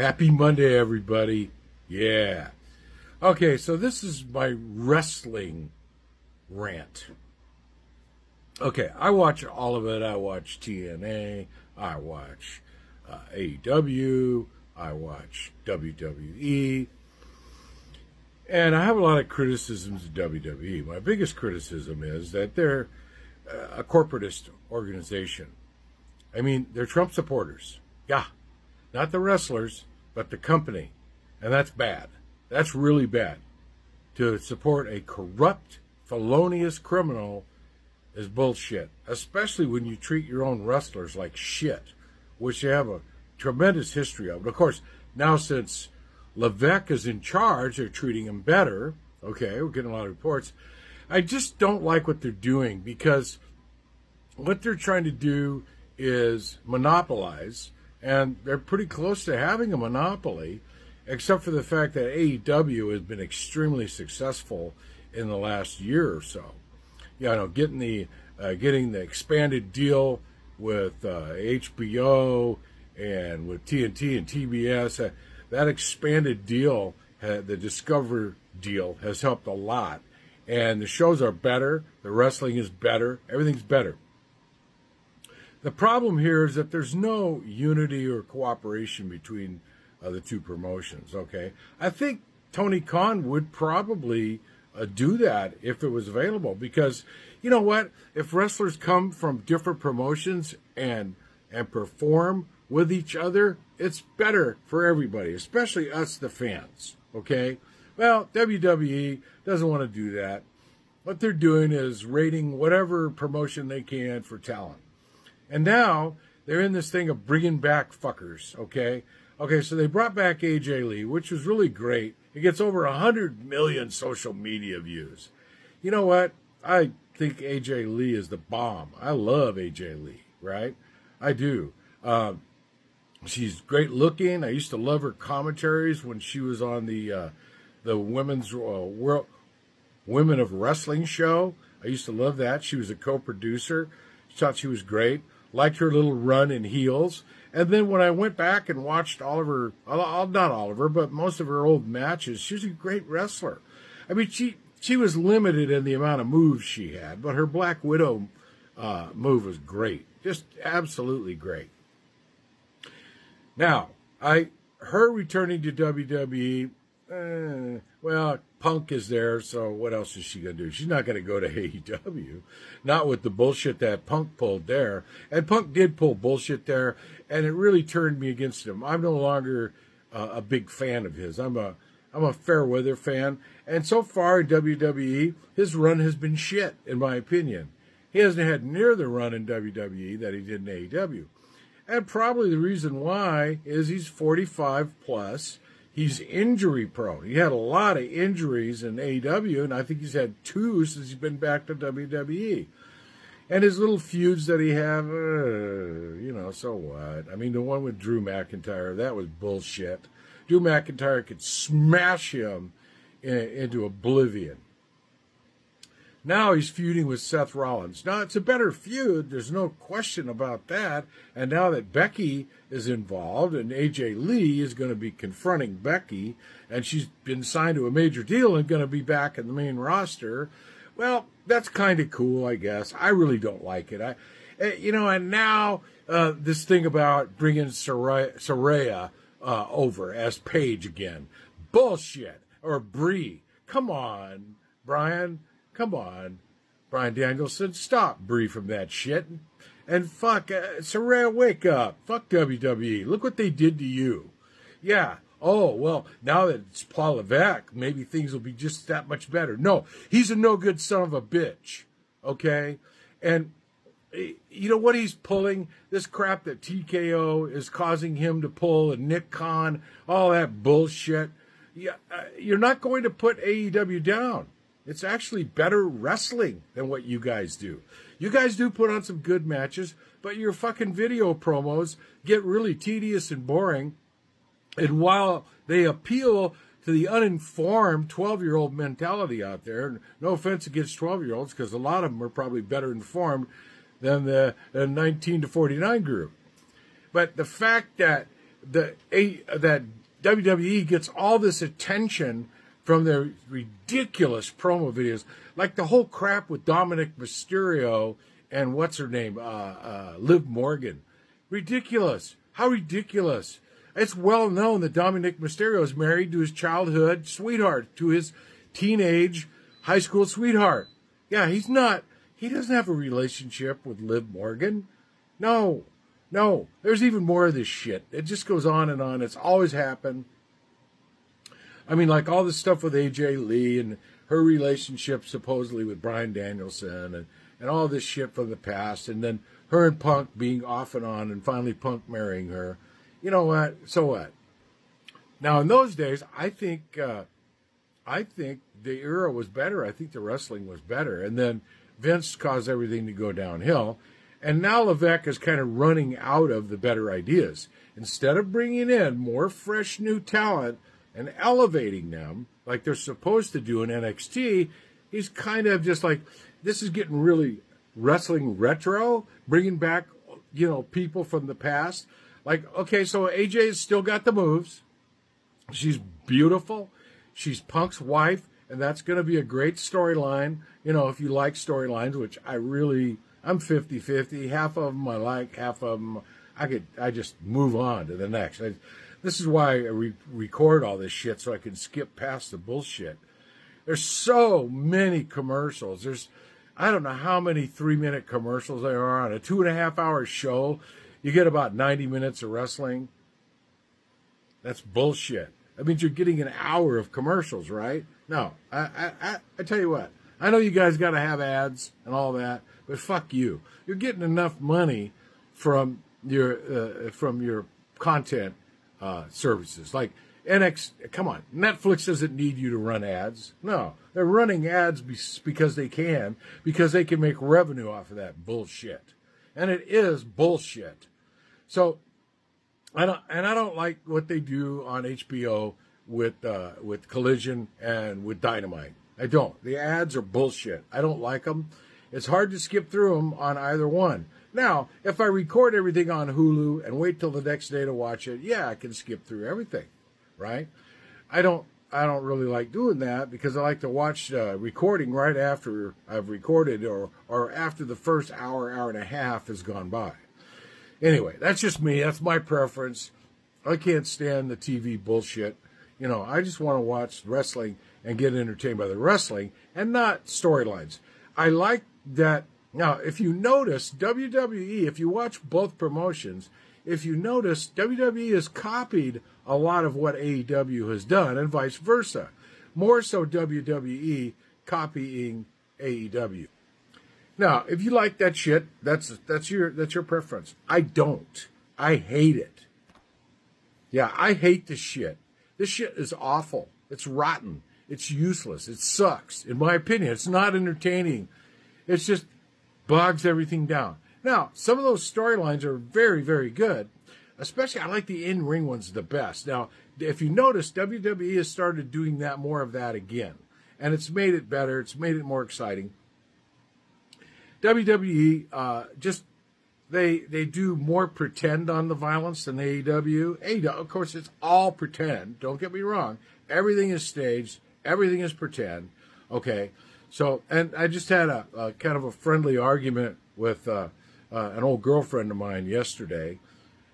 Happy Monday, everybody. Yeah. Okay, so this is my wrestling rant. Okay, I watch all of it. I watch TNA. I watch AEW. I watch WWE. And I have a lot of criticisms of WWE. My biggest criticism is that they're a corporatist organization. I mean, they're Trump supporters. Yeah. Not the wrestlers, but the company. And that's bad. That's really bad. To support a corrupt, felonious criminal is bullshit. Especially when you treat your own wrestlers like shit, which they have a tremendous history of. But of course, now since Levesque is in charge, they're treating him better. Okay, we're getting a lot of reports. I just don't like what they're doing because what they're trying to do is monopolize, and they're pretty close to having a monopoly, except for the fact that AEW has been extremely successful in the last year or so. Getting the expanded deal with HBO and with TNT and TBS. That expanded deal, the Discover deal, has helped a lot. And the shows are better. The wrestling is better. Everything's better. The problem here is that there's no unity or cooperation between the two promotions, okay? I think Tony Khan would probably do that if it was available because, you know what? If wrestlers come from different promotions and perform with each other, it's better for everybody, especially us, the fans, okay? Well, WWE doesn't want to do that. What they're doing is rating whatever promotion they can for talent. And now they're in this thing of bringing back fuckers, okay? Okay, so they brought back AJ Lee, which was really great. It gets over 100 million social media views. You know what? I think AJ Lee is the bomb. I love AJ Lee, right? I do. She's great looking. I used to love her commentaries when she was on the women's Women of Wrestling show. I used to love that. She was a co-producer. Thought she was great. Liked her little run in heels. And then when I went back and watched all of her, not all of her, but most of her old matches, she was a great wrestler. I mean, she was limited in the amount of moves she had, but her Black Widow move was great. Just absolutely great. Now, her returning to WWE, well, Punk is there, so what else is she going to do? She's not going to go to AEW. Not with the bullshit that Punk pulled there. And Punk did pull bullshit there, and it really turned me against him. I'm no longer a big fan of his. I'm a fair weather fan. And so far in WWE, his run has been shit, in my opinion. He hasn't had near the run in WWE that he did in AEW. And probably the reason why is he's 45 plus. He's injury prone. He had a lot of injuries in AEW, and I think he's had 2 since he's been back to WWE. And his little feuds that he have, so what? I mean, the one with Drew McIntyre, that was bullshit. Drew McIntyre could smash him into oblivion. Now he's feuding with Seth Rollins. Now, it's a better feud. There's no question about that. And now that Becky is involved and AJ Lee is going to be confronting Becky, and she's been signed to a major deal and going to be back in the main roster, well, that's kind of cool, I guess. I really don't like it. And now this thing about bringing Saraya over as Paige again. Bullshit. Or Brie. Come on, Brian. Come on, Bryan Danielson, stop Brie from that shit. And fuck, Saraya, wake up. Fuck WWE. Look what they did to you. Yeah. Oh, well, now that it's Paul Levesque, maybe things will be just that much better. No, he's a no-good son of a bitch. Okay? And you know what he's pulling? This crap that TKO is causing him to pull, and Nick Khan, all that bullshit. Yeah, you're not going to put AEW down. It's actually better wrestling than what you guys do. You guys do put on some good matches, but your fucking video promos get really tedious and boring. And while they appeal to the uninformed 12-year-old mentality out there, no offense against 12-year-olds, because a lot of them are probably better informed than the 19 to 49 group. But the fact that that WWE gets all this attention from their ridiculous promo videos, like the whole crap with Dominic Mysterio and what's her name, Liv Morgan. Ridiculous. How ridiculous. It's well known that Dominic Mysterio is married to his childhood sweetheart, to his teenage high school sweetheart. Yeah, he doesn't have a relationship with Liv Morgan. No, there's even more of this shit. It just goes on and on. It's always happened. I mean, like all this stuff with AJ Lee and her relationship supposedly with Bryan Danielson and all this shit from the past. And then her and Punk being off and on and finally Punk marrying her. You know what? So what? Now, in those days, I think the era was better. I think the wrestling was better. And then Vince caused everything to go downhill. And now Levesque is kind of running out of the better ideas. Instead of bringing in more fresh new talent and elevating them like they're supposed to do in NXT, he's kind of just like, this is getting really wrestling retro, bringing back, people from the past. Like, okay, so AJ's still got the moves. She's beautiful. She's Punk's wife, and that's going to be a great storyline. If you like storylines, which I'm 50-50. Half of them I like, half of them I just move on to the next. This is why I record all this shit, so I can skip past the bullshit. There's so many commercials. I don't know how many 3-minute commercials there are on a 2.5-hour show. You get about 90 minutes of wrestling. That's bullshit. That means you're getting an hour of commercials, right? No, I tell you what. I know you guys got to have ads and all that, but fuck you. You're getting enough money from your content services. Like come on, Netflix doesn't need you to run ads. No, they're running ads because they can make revenue off of that bullshit, and it is bullshit. So I don't like what they do on HBO with Collision and with Dynamite. I don't. The ads are bullshit. I don't like them. It's hard to skip through them on either one. Now, if I record everything on Hulu and wait till the next day to watch it, yeah, I can skip through everything, right? I don't really like doing that because I like to watch recording right after I've recorded or after the first hour and a half has gone by. Anyway, that's just me. That's my preference. I can't stand the TV bullshit. I just want to watch wrestling and get entertained by the wrestling and not storylines. I like that. Now, if you notice, WWE, if you watch both promotions, if you notice, WWE has copied a lot of what AEW has done and vice versa. More so WWE copying AEW. Now, if you like that shit, that's your preference. I don't. I hate it. Yeah, I hate this shit. This shit is awful. It's rotten. It's useless. It sucks. In my opinion, it's not entertaining. It's just bogs everything down. Now, some of those storylines are very, very good. Especially, I like the in-ring ones the best. Now, if you notice, WWE has started doing more of that again. And it's made it better. It's made it more exciting. WWE, they do more pretend on the violence than AEW. AEW, of course, it's all pretend. Don't get me wrong. Everything is staged. Everything is pretend. Okay. So, and I just had a kind of a friendly argument with an old girlfriend of mine yesterday.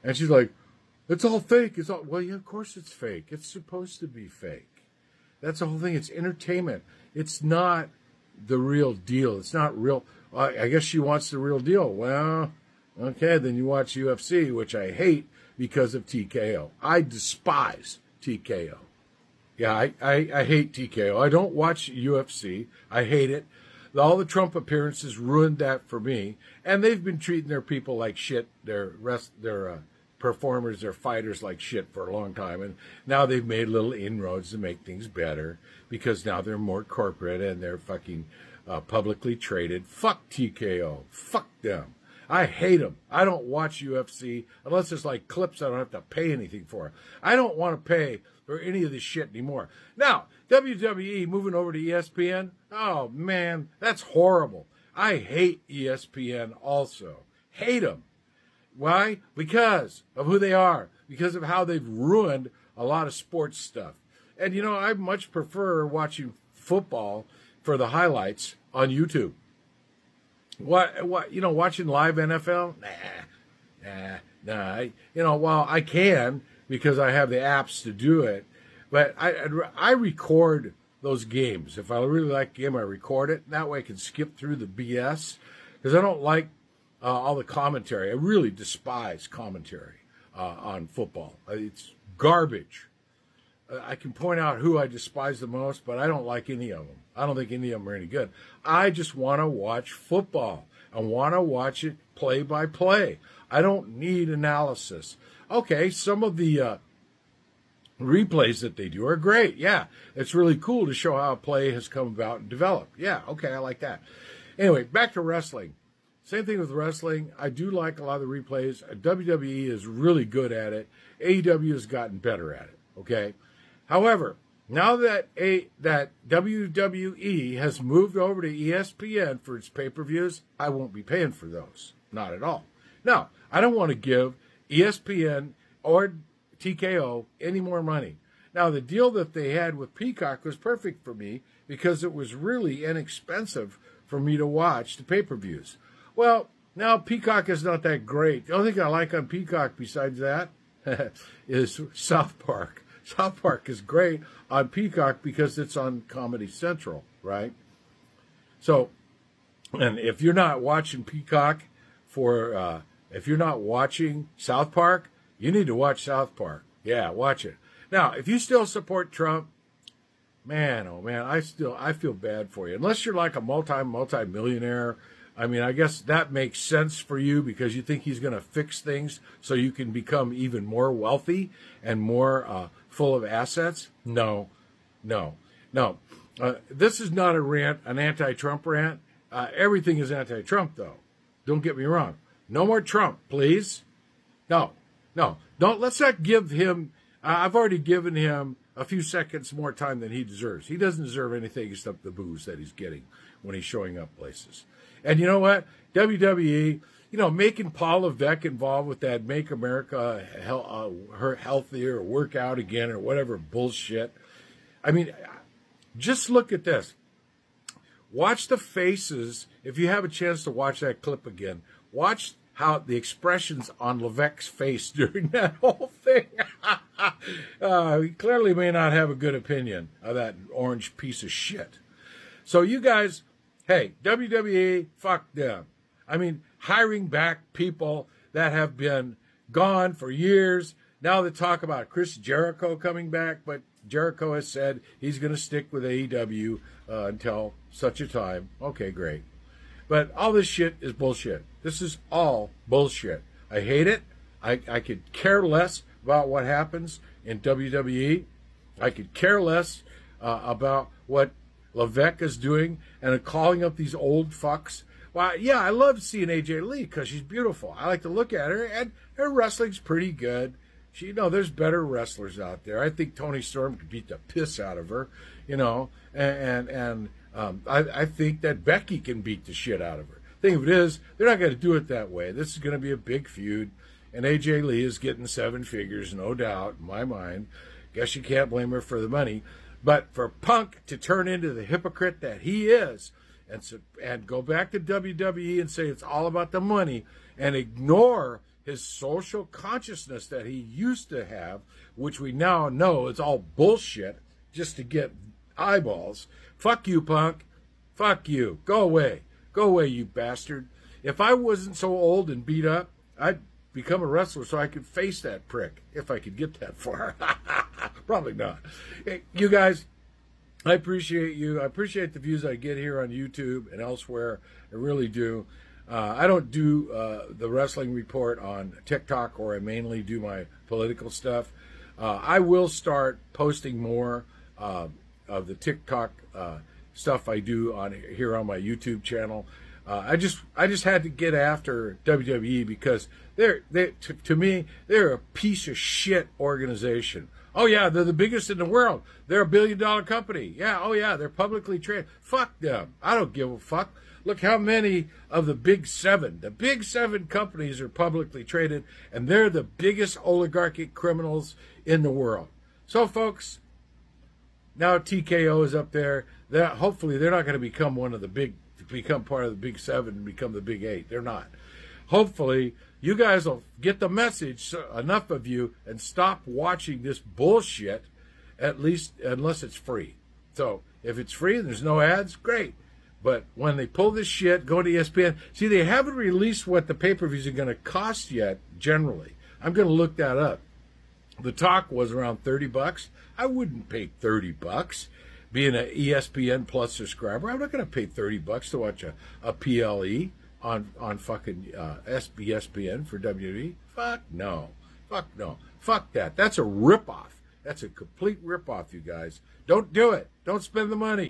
And she's like, it's all fake. Well, yeah, of course it's fake. It's supposed to be fake. That's the whole thing. It's entertainment. It's not the real deal. It's not real. I guess she wants the real deal. Well, okay, then you watch UFC, which I hate because of TKO. I despise TKO. Yeah, I hate TKO. I don't watch UFC. I hate it. All the Trump appearances ruined that for me. And they've been treating their people like shit, their performers, their fighters like shit for a long time. And now they've made little inroads to make things better because now they're more corporate and they're fucking publicly traded. Fuck TKO. Fuck them. I hate them. I don't watch UFC unless it's like clips I don't have to pay anything for. I don't want to pay for any of this shit anymore. Now, WWE moving over to ESPN. Oh, man, that's horrible. I hate ESPN also. Hate them. Why? Because of who they are. because of how they've ruined a lot of sports stuff. And, I much prefer watching football for the highlights on YouTube. Watching live NFL? Nah. Well, I can because I have the apps to do it. But I record those games. If I really like a game, I record it. That way I can skip through the BS because I don't like all the commentary. I really despise commentary on football. It's garbage. I can point out who I despise the most, but I don't like any of them. I don't think any of them are any good. I just want to watch football. I want to watch it play by play. I don't need analysis. Okay, some of the replays that they do are great. Yeah, it's really cool to show how a play has come about and developed. Yeah, okay, I like that. Anyway, back to wrestling. Same thing with wrestling. I do like a lot of the replays. WWE is really good at it. AEW has gotten better at it, okay? However, now that WWE has moved over to ESPN for its pay-per-views, I won't be paying for those. Not at all. No, I don't want to give ESPN or TKO any more money. Now, the deal that they had with Peacock was perfect for me because it was really inexpensive for me to watch the pay-per-views. Well, now Peacock is not that great. The only thing I like on Peacock besides that is South Park. South Park is great on Peacock because it's on Comedy Central, right? So, and if you're not watching Peacock if you're not watching South Park, you need to watch South Park. Yeah, watch it. Now, if you still support Trump, man, oh man, I feel bad for you. Unless you're like a multi-millionaire. I mean, I guess that makes sense for you because you think he's going to fix things so you can become even more wealthy and more full of assets. No. This is not a rant, an anti-Trump rant. Everything is anti-Trump, though. Don't get me wrong. No more Trump, please. No. Don't. Let's not give him. I've already given him a few seconds more time than he deserves. He doesn't deserve anything except the booze that he's getting when he's showing up places. And you know what? WWE, making Paul Levesque involved with that Make America Healthier or Work Out Again or whatever bullshit. I mean, just look at this. Watch the faces. If you have a chance to watch that clip again, watch how the expressions on Levesque's face during that whole thing. He clearly may not have a good opinion of that orange piece of shit. So you guys, hey, WWE, fuck them. I mean, hiring back people that have been gone for years. Now they talk about Chris Jericho coming back, but Jericho has said he's going to stick with AEW until such a time. Okay, great. But all this shit is bullshit. This is all bullshit. I hate it. I could care less about what happens in WWE. I could care less about what Levesque is doing and calling up these old fucks. Well, yeah, I love seeing AJ Lee because she's beautiful. I like to look at her, and her wrestling's pretty good. There's better wrestlers out there. I think Toni Storm could beat the piss out of her, and I think that Becky can beat the shit out of her. Thing of it is, they're not going to do it that way. This is going to be a big feud, and AJ Lee is getting 7 figures, no doubt, in my mind. Guess you can't blame her for the money. But for Punk to turn into the hypocrite that he is and go back to WWE and say it's all about the money and ignore his social consciousness that he used to have, which we now know is all bullshit just to get eyeballs. Fuck you, Punk. Fuck you. Go away. Go away, you bastard. If I wasn't so old and beat up, I'd become a wrestler so I could face that prick, if I could get that far. Probably not. Hey, you guys, I appreciate you. I appreciate the views I get here on YouTube and elsewhere. I really do. I don't do the wrestling report on TikTok, or I mainly do my political stuff. I will start posting more of the TikTok stuff I do here on my YouTube channel. I just had to get after WWE because to me they're a piece of shit organization. Oh, yeah, they're the biggest in the world. They're $1 billion company. Yeah, oh, yeah, they're publicly traded. Fuck them. I don't give a fuck. Look how many of the big seven companies are publicly traded, and they're the biggest oligarchic criminals in the world. So, folks, now TKO is up there. Hopefully, they're not going to become become part of the big seven and become the big eight. They're not. Hopefully, you guys will get the message, enough of you, and stop watching this bullshit, at least unless it's free. So, if it's free and there's no ads, great. But when they pull this shit, go to ESPN. See, they haven't released what the pay-per-views are going to cost yet, generally. I'm going to look that up. The talk was around $30. I wouldn't pay $30. Being an ESPN Plus subscriber, I'm not going to pay $30 to watch a PLE on fucking ESPN for WWE. Fuck no. Fuck no. Fuck that. That's a ripoff. That's a complete ripoff, you guys. Don't do it. Don't spend the money.